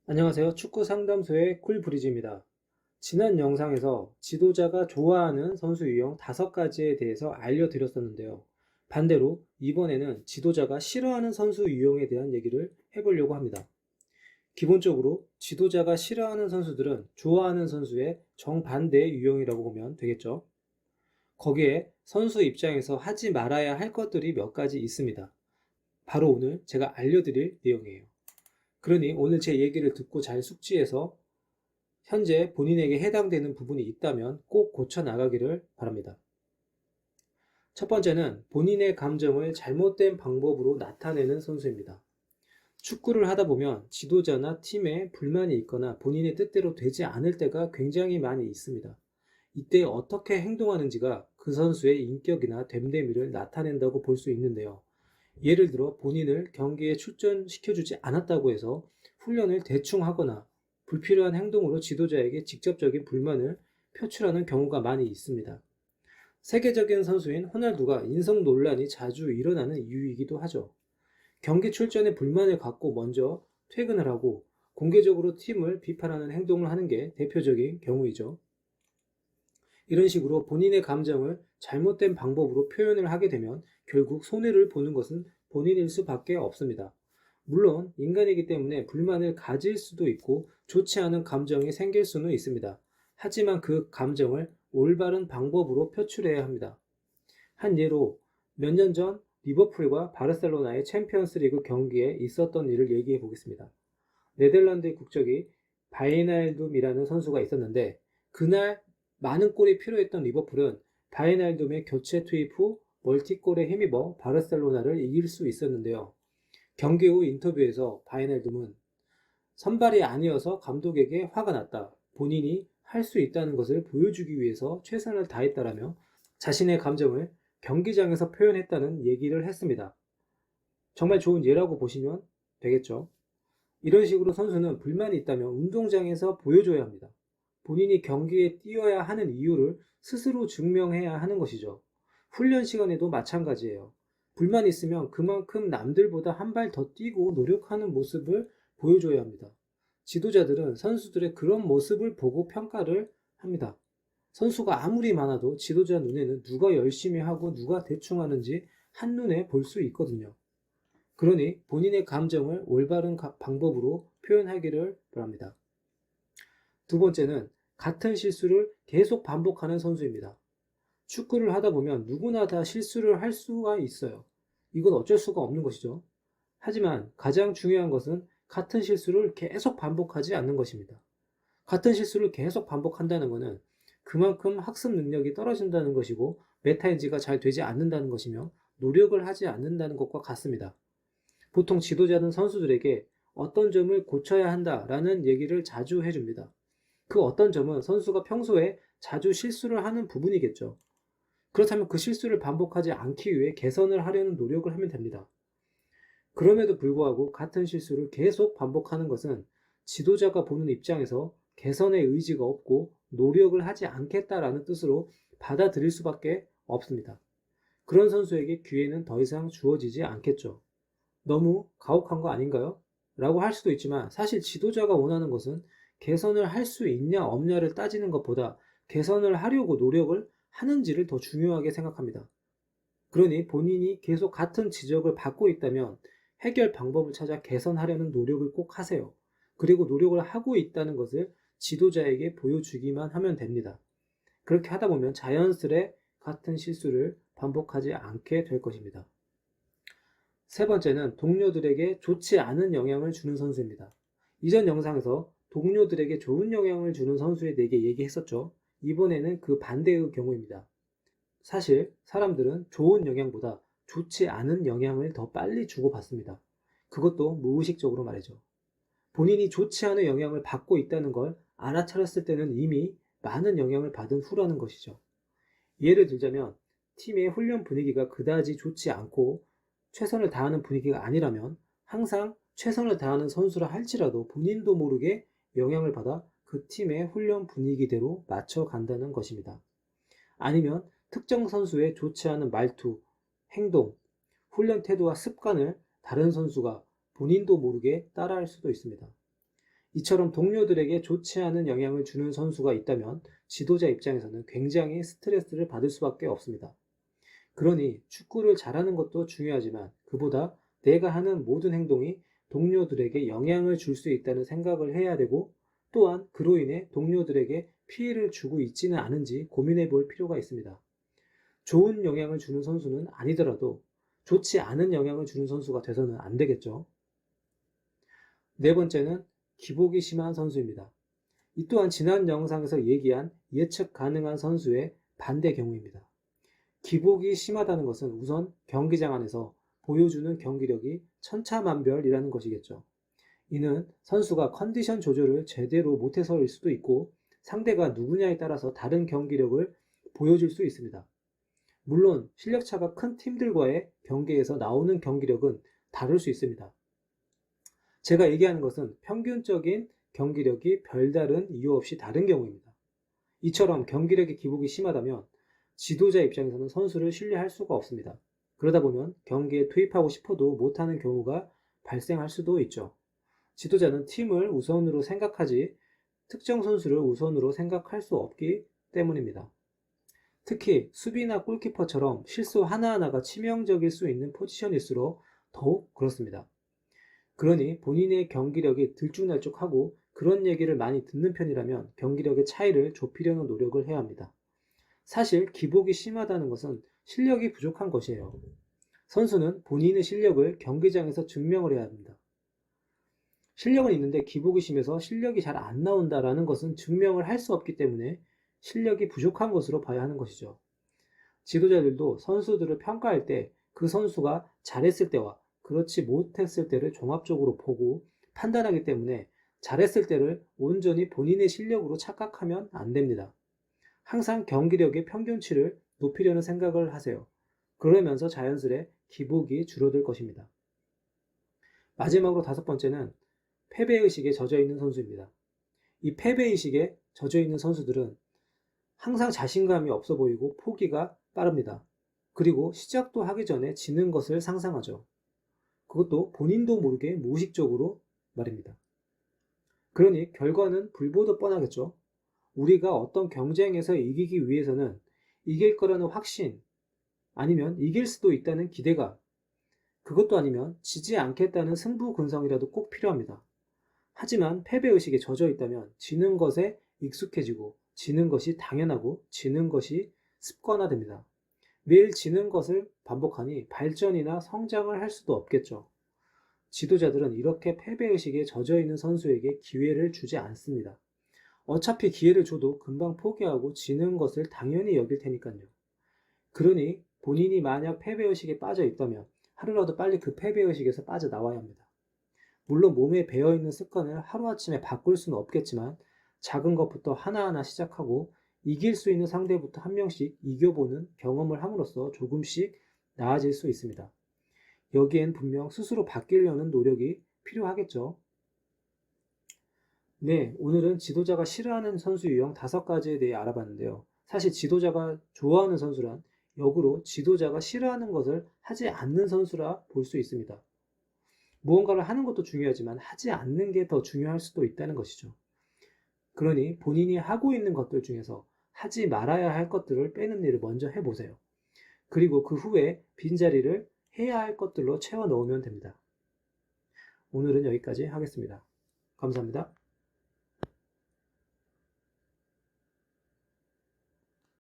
안녕하세요. 축구 상담소의 쿨브리즈입니다. 지난 영상에서 지도자가 좋아하는 선수 유형 5가지에 대해서 알려드렸었는데요. 반대로 이번에는 지도자가 싫어하는 선수 유형에 대한 얘기를 해보려고 합니다. 기본적으로 지도자가 싫어하는 선수들은 좋아하는 선수의 정반대의 유형이라고 보면 되겠죠. 거기에 선수 입장에서 하지 말아야 할 것들이 몇 가지 있습니다. 바로 오늘 제가 알려드릴 내용이에요. 그러니 오늘 제 얘기를 듣고 잘 숙지해서 현재 본인에게 해당되는 부분이 있다면 꼭 고쳐 나가기를 바랍니다. 첫 번째는 본인의 감정을 잘못된 방법으로 나타내는 선수입니다. 축구를 하다 보면 지도자나 팀에 불만이 있거나 본인의 뜻대로 되지 않을 때가 굉장히 많이 있습니다. 이때 어떻게 행동하는지가 그 선수의 인격이나 됨됨이를 나타낸다고 볼 수 있는데요. 예를 들어 본인을 경기에 출전시켜주지 않았다고 해서 훈련을 대충 하거나 불필요한 행동으로 지도자에게 직접적인 불만을 표출하는 경우가 많이 있습니다. 세계적인 선수인 호날두가 인성 논란이 자주 일어나는 이유이기도 하죠. 경기 출전에 불만을 갖고 먼저 퇴근을 하고 공개적으로 팀을 비판하는 행동을 하는 게 대표적인 경우이죠. 이런 식으로 본인의 감정을 잘못된 방법으로 표현을 하게 되면 결국 손해를 보는 것은 본인일 수밖에 없습니다. 물론 인간이기 때문에 불만을 가질 수도 있고 좋지 않은 감정이 생길 수는 있습니다. 하지만 그 감정을 올바른 방법으로 표출해야 합니다. 한 예로 몇 년 전 리버풀과 바르셀로나의 챔피언스리그 경기에 있었던 일을 얘기해 보겠습니다. 네덜란드의 국적이 바이날둠이라는 선수가 있었는데 그날 많은 골이 필요했던 리버풀은 바이날둠의 교체 투입 후 멀티골에 힘입어 바르셀로나를 이길 수 있었는데요. 경기 후 인터뷰에서 바이날둠은 선발이 아니어서 감독에게 화가 났다. 본인이 할 수 있다는 것을 보여주기 위해서 최선을 다했다라며 자신의 감정을 경기장에서 표현했다는 얘기를 했습니다. 정말 좋은 예라고 보시면 되겠죠. 이런 식으로 선수는 불만이 있다면 운동장에서 보여줘야 합니다. 본인이 경기에 뛰어야 하는 이유를 스스로 증명해야 하는 것이죠. 훈련 시간에도 마찬가지예요. 불만이 있으면 그만큼 남들보다 한 발 더 뛰고 노력하는 모습을 보여줘야 합니다. 지도자들은 선수들의 그런 모습을 보고 평가를 합니다. 선수가 아무리 많아도 지도자 눈에는 누가 열심히 하고 누가 대충 하는지 한눈에 볼 수 있거든요. 그러니 본인의 감정을 올바른 방법으로 표현하기를 바랍니다. 두 번째는 같은 실수를 계속 반복하는 선수입니다. 축구를 하다 보면 누구나 다 실수를 할 수가 있어요. 이건 어쩔 수가 없는 것이죠. 하지만 가장 중요한 것은 같은 실수를 계속 반복하지 않는 것입니다. 같은 실수를 계속 반복한다는 것은 그만큼 학습 능력이 떨어진다는 것이고 메타인지가 잘 되지 않는다는 것이며 노력을 하지 않는다는 것과 같습니다. 보통 지도자는 선수들에게 어떤 점을 고쳐야 한다라는 얘기를 자주 해줍니다. 그 어떤 점은 선수가 평소에 자주 실수를 하는 부분이겠죠. 그렇다면 그 실수를 반복하지 않기 위해 개선을 하려는 노력을 하면 됩니다. 그럼에도 불구하고 같은 실수를 계속 반복하는 것은 지도자가 보는 입장에서 개선의 의지가 없고 노력을 하지 않겠다라는 뜻으로 받아들일 수밖에 없습니다. 그런 선수에게 기회는 더 이상 주어지지 않겠죠. 너무 가혹한 거 아닌가요? 라고 할 수도 있지만 사실 지도자가 원하는 것은 개선을 할 수 있냐 없냐를 따지는 것보다 개선을 하려고 노력을 하는지를 더 중요하게 생각합니다. 그러니 본인이 계속 같은 지적을 받고 있다면 해결 방법을 찾아 개선하려는 노력을 꼭 하세요. 그리고 노력을 하고 있다는 것을 지도자에게 보여주기만 하면 됩니다. 그렇게 하다 보면 자연스레 같은 실수를 반복하지 않게 될 것입니다. 세 번째는 동료들에게 좋지 않은 영향을 주는 선수입니다. 이전 영상에서 동료들에게 좋은 영향을 주는 선수에 대해 얘기했었죠. 이번에는 그 반대의 경우입니다. 사실 사람들은 좋은 영향보다 좋지 않은 영향을 더 빨리 주고받습니다. 그것도 무의식적으로 말이죠. 본인이 좋지 않은 영향을 받고 있다는 걸 알아차렸을 때는 이미 많은 영향을 받은 후라는 것이죠. 예를 들자면 팀의 훈련 분위기가 그다지 좋지 않고 최선을 다하는 분위기가 아니라면 항상 최선을 다하는 선수라 할지라도 본인도 모르게 영향을 받아 그 팀의 훈련 분위기대로 맞춰간다는 것입니다. 아니면 특정 선수의 좋지 않은 말투, 행동, 훈련 태도와 습관을 다른 선수가 본인도 모르게 따라할 수도 있습니다. 이처럼 동료들에게 좋지 않은 영향을 주는 선수가 있다면 지도자 입장에서는 굉장히 스트레스를 받을 수밖에 없습니다. 그러니 축구를 잘하는 것도 중요하지만 그보다 내가 하는 모든 행동이 동료들에게 영향을 줄 수 있다는 생각을 해야 되고, 또한 그로 인해 동료들에게 피해를 주고 있지는 않은지 고민해 볼 필요가 있습니다. 좋은 영향을 주는 선수는 아니더라도 좋지 않은 영향을 주는 선수가 돼서는 안 되겠죠. 네 번째는 기복이 심한 선수입니다. 이 또한 지난 영상에서 얘기한 예측 가능한 선수의 반대 경우입니다. 기복이 심하다는 것은 우선 경기장 안에서 보여주는 경기력이 천차만별이라는 것이겠죠. 이는 선수가 컨디션 조절을 제대로 못해서일 수도 있고, 상대가 누구냐에 따라서 다른 경기력을 보여줄 수 있습니다. 물론 실력차가 큰 팀들과의 경기에서 나오는 경기력은 다를 수 있습니다. 제가 얘기하는 것은 평균적인 경기력이 별다른 이유 없이 다른 경우입니다. 이처럼 경기력의 기복이 심하다면 지도자 입장에서는 선수를 신뢰할 수가 없습니다. 그러다 보면 경기에 투입하고 싶어도 못하는 경우가 발생할 수도 있죠. 지도자는 팀을 우선으로 생각하지 특정 선수를 우선으로 생각할 수 없기 때문입니다. 특히 수비나 골키퍼처럼 실수 하나하나가 치명적일 수 있는 포지션일수록 더욱 그렇습니다. 그러니 본인의 경기력이 들쭉날쭉하고 그런 얘기를 많이 듣는 편이라면 경기력의 차이를 좁히려는 노력을 해야 합니다. 사실 기복이 심하다는 것은 실력이 부족한 것이에요. 선수는 본인의 실력을 경기장에서 증명을 해야 합니다. 실력은 있는데 기복이 심해서 실력이 잘 안 나온다라는 것은 증명을 할 수 없기 때문에 실력이 부족한 것으로 봐야 하는 것이죠. 지도자들도 선수들을 평가할 때 그 선수가 잘했을 때와 그렇지 못했을 때를 종합적으로 보고 판단하기 때문에 잘했을 때를 온전히 본인의 실력으로 착각하면 안 됩니다. 항상 경기력의 평균치를 높이려는 생각을 하세요. 그러면서 자연스레 기복이 줄어들 것입니다. 마지막으로 다섯 번째는 패배의식에 젖어있는 선수입니다. 이 패배의식에 젖어있는 선수들은 항상 자신감이 없어 보이고 포기가 빠릅니다. 그리고 시작도 하기 전에 지는 것을 상상하죠. 그것도 본인도 모르게 무의식적으로 말입니다. 그러니 결과는 불보듯 뻔하겠죠. 우리가 어떤 경쟁에서 이기기 위해서는 이길 거라는 확신, 아니면 이길 수도 있다는 기대감, 그것도 아니면 지지 않겠다는 승부근성이라도 꼭 필요합니다. 하지만 패배의식에 젖어 있다면 지는 것에 익숙해지고 지는 것이 당연하고 지는 것이 습관화됩니다. 매일 지는 것을 반복하니 발전이나 성장을 할 수도 없겠죠. 지도자들은 이렇게 패배의식에 젖어 있는 선수에게 기회를 주지 않습니다. 어차피 기회를 줘도 금방 포기하고 지는 것을 당연히 여길 테니까요. 그러니 본인이 만약 패배의식에 빠져 있다면 하루라도 빨리 그 패배의식에서 빠져나와야 합니다. 물론 몸에 배어있는 습관을 하루아침에 바꿀 수는 없겠지만 작은 것부터 하나하나 시작하고 이길 수 있는 상대부터 한 명씩 이겨보는 경험을 함으로써 조금씩 나아질 수 있습니다. 여기엔 분명 스스로 바뀌려는 노력이 필요하겠죠. 네, 오늘은 지도자가 싫어하는 선수 유형 5가지에 대해 알아봤는데요. 사실 지도자가 좋아하는 선수란 역으로 지도자가 싫어하는 것을 하지 않는 선수라 볼 수 있습니다. 무언가를 하는 것도 중요하지만 하지 않는 게 더 중요할 수도 있다는 것이죠. 그러니 본인이 하고 있는 것들 중에서 하지 말아야 할 것들을 빼는 일을 먼저 해보세요. 그리고 그 후에 빈자리를 해야 할 것들로 채워 넣으면 됩니다. 오늘은 여기까지 하겠습니다. 감사합니다.